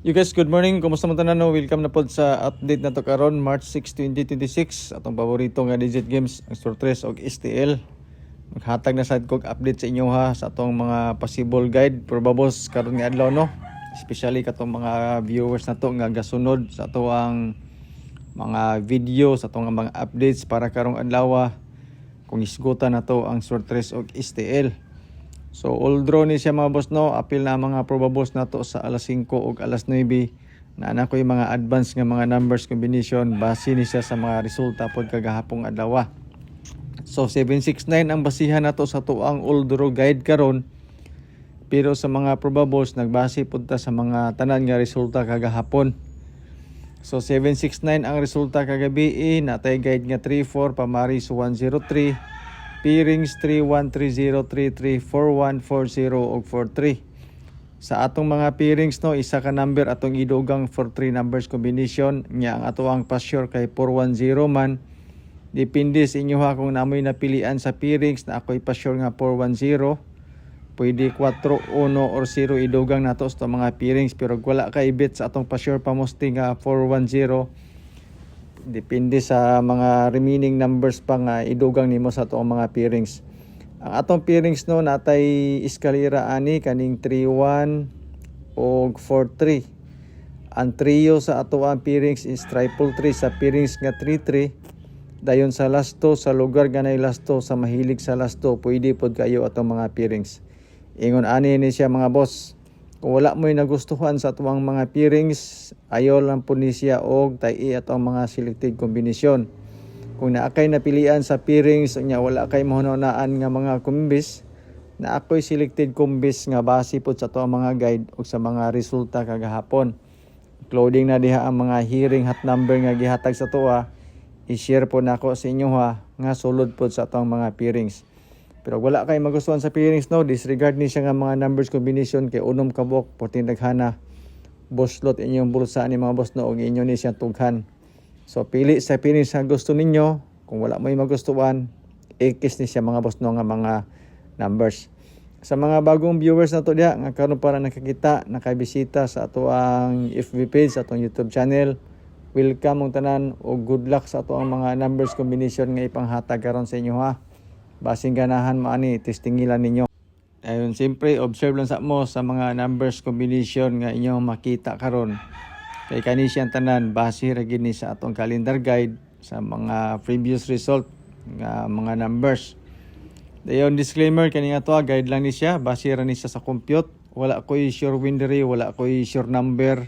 You guys, good morning. Kumusta man tanan? Welcome na pod sa update na to karon March 6, 2026. Atong paborito nga digit games, ang Sortres og STL. Maghatag na sad kog update sa inyo ha sa atong mga possible guide probabos karon nga adlaw no. Especially katong mga viewers na to nga gasunod sa ato ang mga video sa atong mga updates para karong adlaw kung isgutan na to ang Sortres og STL. So all draw ni siya mga boss no, apil na mga probables na to sa alas 5 ug alas 9 na ana ko yung mga advance nga mga numbers combination base ni siya sa mga resulta pod kagahapong adlaw. So 769 ang basihan nato sa tuang all draw guide karon. Pero sa mga probables nagbase pud ta sa mga tanan nga resulta kagahapon. So 769 ang resulta kagabi natay guide nga 34 pamaris 103 Pairings 3130334140 ug 43. Sa atong mga pairings no, isa ka number atong idugang for 3 numbers combination nya ang ato ang pa-sure kay 410 man. Depende sa inyo ha kung namoy napilian sa pairings na ako'y pa-sure nga 410. Pwede 4, 1 or 0 idugang nato sa mga pairings pero wala kay bet sa atong pa-sure pamusti nga 410. Depende sa mga remaining numbers pa nga idugang nimo sa atong mga pairings. Ang atong pairings no natay eskalera ani kaning 31 og 43. Ang trio sa ato ang pairings is triple 3 sa pairings nga 33. Dayon sa lasto sa lugar ganay lasto sa mahilig sa lasto pwede pod kayo atong mga pairings. Ingon ani ni siya mga boss. Kung wala mo'y nagustuhan sa tuwang mga pairings, ayaw lang po ni siya og tayi at ang mga selected kombinasyon. Kung naakay napilian sa pairings, nya wala kay mahunaan nga mga kumbis, na ako'y selected kumbis nga base po sa tuwang mga guide o sa mga resulta kagahapon. Including na diha ang mga hearing hat number nga gihatag sa tuwa, i-share po nako sa inyo ha, nga sulod po sa tuwang mga pairings. Pero wala kay magustuhan sa pairings no, disregard ni siya nga mga numbers combination kay unom kabok puting daghana. Boslot inyong bulsa ni mga boss no og inyo ni siya tughan. So pili sa pairings nga gusto ninyo, kung wala mo'y magustuhan, ikis ni siya mga boss no nga mga numbers. Sa mga bagong viewers na to diha nga karon para nakakita, nakabisita sa ato ang FB page, sa atong YouTube channel, welcome mong tanan o good luck sa ato ang mga numbers combination nga ipanghatag karon sa inyo ha. Basing ganahan mo ani testingilan ninyo. Ayun, siyempre observe lang sa mo sa mga numbers combination nga inyong makita karon. Kay kani siyang tanan base ra gid ni sa atong calendar guide sa mga previous result nga mga numbers. Dayon disclaimer kani ato guide lang ni siya, base ra ni siya sa compute. Wala ko'y sure winnery, wala ko'y sure number.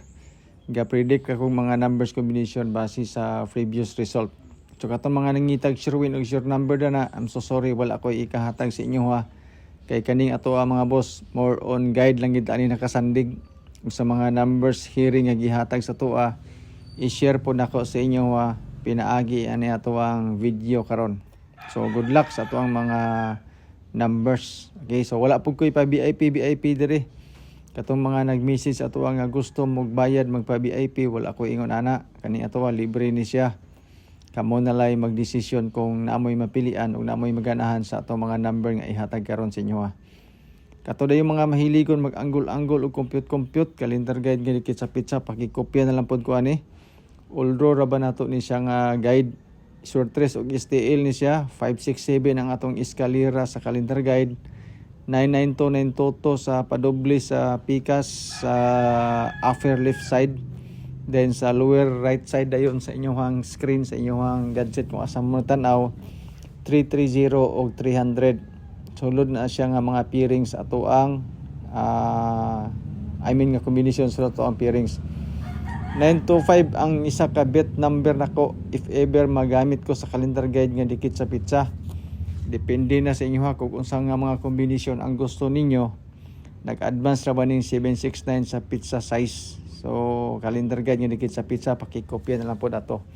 Ga-predict akong mga numbers combination base sa previous result. So katong mga nangitag sure win o sure number na I'm so sorry wala ko ikahatag sa inyo ha. Kay kaning ato mga boss more on guide lang gid ani nakasandig sa mga numbers hearing nga gihatag sa tuwa. I-share po nako sa inyo ha pinaagi ani ato ang video karon. So good luck sa ato ang mga numbers. Okay, so wala pud koy pa VIP diri. Katong mga nag-message ato nga gusto magbayad magpa VIP wala ko ingon ana kani ato libre ni siya. Kamo na lay magdesisyon kung naamoy mapilian o naamoy maganahan sa atong mga number nga ihatag karon sa inyo ha. Kato yung mga mahiligon mag-anggol-anggol o compute-compute, calendar guide nga dikit sa pizza, pakikopya na lang pod ko ani. Although ra ba nato ni siya nga guide Sortres og STL ni siya, 567 ang atong eskalera sa calendar guide, 99292 sa padoble sa Picas sa upper left side. Then sa lower right side dayon sa inyong screen sa inyong gadget kung asa mo tan-aw 330 o 300. Sulod na siya nga mga pairings ato ang nga combination sa ato ang pairings. 925 ang isa ka bet number nako if ever magamit ko sa calendar guide nga dikit sa pizza. Depende na sa inyo ha kung unsa nga mga combination ang gusto ninyo. Nag-advance ra ba ning 769 sa pizza size. So, calendar guide nga dikit sa pizza, pakikopya na lang po dato.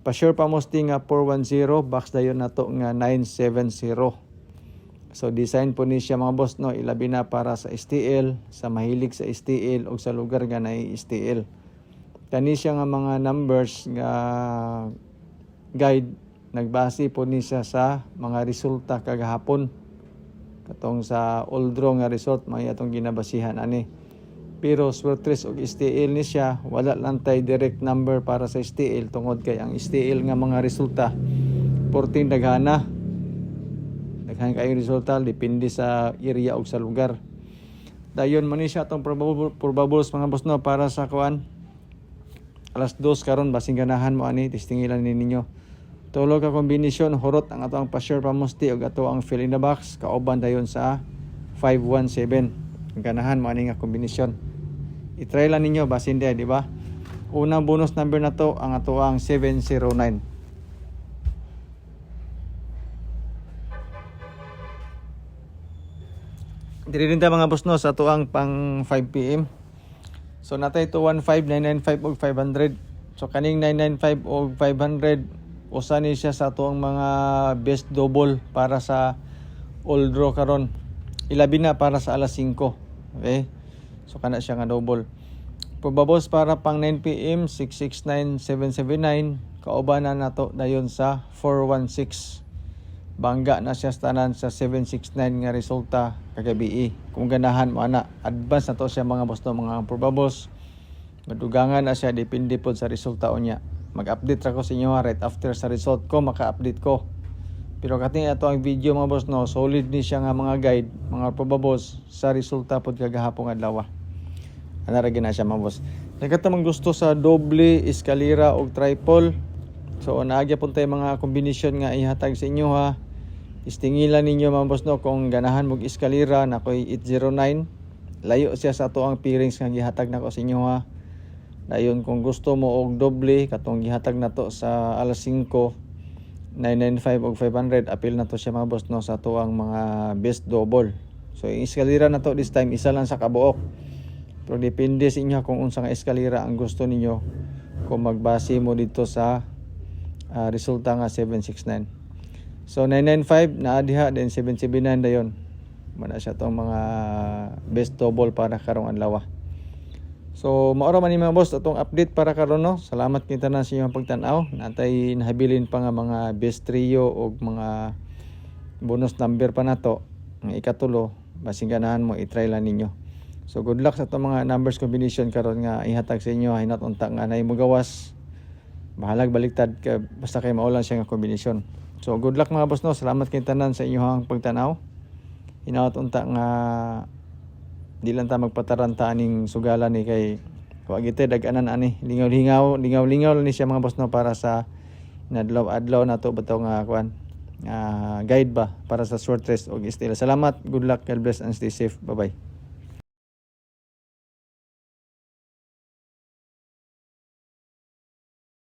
Pa-sure pa mosti nga 410, box dayon nato nga 970. So, design po ni siya mga boss, no? Ilabi na para sa STL, sa mahilig sa STL, o sa lugar nga na STL. Kani siya nga mga numbers nga guide, nagbase po ni siya sa mga resulta kagahapon. Katong sa all draw nga result, may atong ginabasihan ani. Pero Swertres og STL ni siya, wala lang tay direct number para sa STL tungod kay ang STL nga mga resulta 14 daghana. Daghan kayo resulta depende sa area o sa lugar. Dayon man ni siya atong probables mga boss no para sa kuan. Alas 2 karon basing ganahan mo ani testingilan ni ninyo. Tulo ka kombinasyon hurot ang atong pa-share pamusti og ato ang fill in the box kauban dayon sa 517. Ganahan mo ani nga kombinasyon. I-try lang ninyo basin di ba? Unang bonus number na to ang ato ang 709. Diri din ta mga boss no sa ato ang pang 5 PM. So natay 215, 995 og 500. So kaning 995 og 500 usa ni siya sa ato ang mga best double para sa all draw karon. Ilabi na para sa alas 5. Okay? So kana siya nga double. Probabos para pang 9 PM 669779 kaubanan nato dayon sa 416. Bangga na siya tanan sa 769 nga resulta kagabi. Kung ganahan mo ana, advance na to siya mga boss no mga probabos. Madugangan na siya depende pod sa resulta unya. Mag-update ra ko sa inyo right after sa result ko maka-update ko. Pero kating ato ang video mga boss no, solid ni siya nga mga guide, mga probabos sa resulta pod kagahapon adlaw. Ana ra gina siya mga boss. Nagkatamang gusto sa doble, eskalera og triple. So naagya pud tay mga kombinasyon nga ihatag sa inyo ha. Istingilan ninyo mga boss no kung ganahan mog eskalera na koy 809. Layo siya sa ato ang pairings nga gihatag nako sa inyo ha. Dayon kung gusto mo og doble katong gihatag nato sa alas 5 995 og 500 apil na to siya mga boss no sa ato ang mga best double. So yung eskalera na to this time isa lang sa kabuok. Pero depende sa inyo kung unsa nga eskalera ang gusto ninyo kung magbase mo dito sa resulta nga 769. So 995 na diha then 779 dayon. Mana siya tong mga best double para karong adlaw. So maoro man ni mga boss atong update para karon no. Salamat kita na sa inyong pagtan-aw. Natay nahabilin pa nga mga best trio og mga bonus number pa nato. Ang ikatulo basing ganahan mo i-try lang ninyo. So good luck sa itong mga numbers combination karon nga ihatag sa inyo hinat unta nga nay mo gawas. Bahalag baliktad ka basta kay maulan siya nga kombinasyon. So good luck mga boss no. Salamat kay tanan sa inyong pagtan-aw. Hinaut unta nga di lang ta magpataranta aning sugalan ni kay wa gite dag-anan ani lingaw-lingaw ni siya mga boss no para sa adlaw nato bato nga kuan guide ba para sa short rest og STL. Salamat, good luck, God bless and stay safe. Bye bye.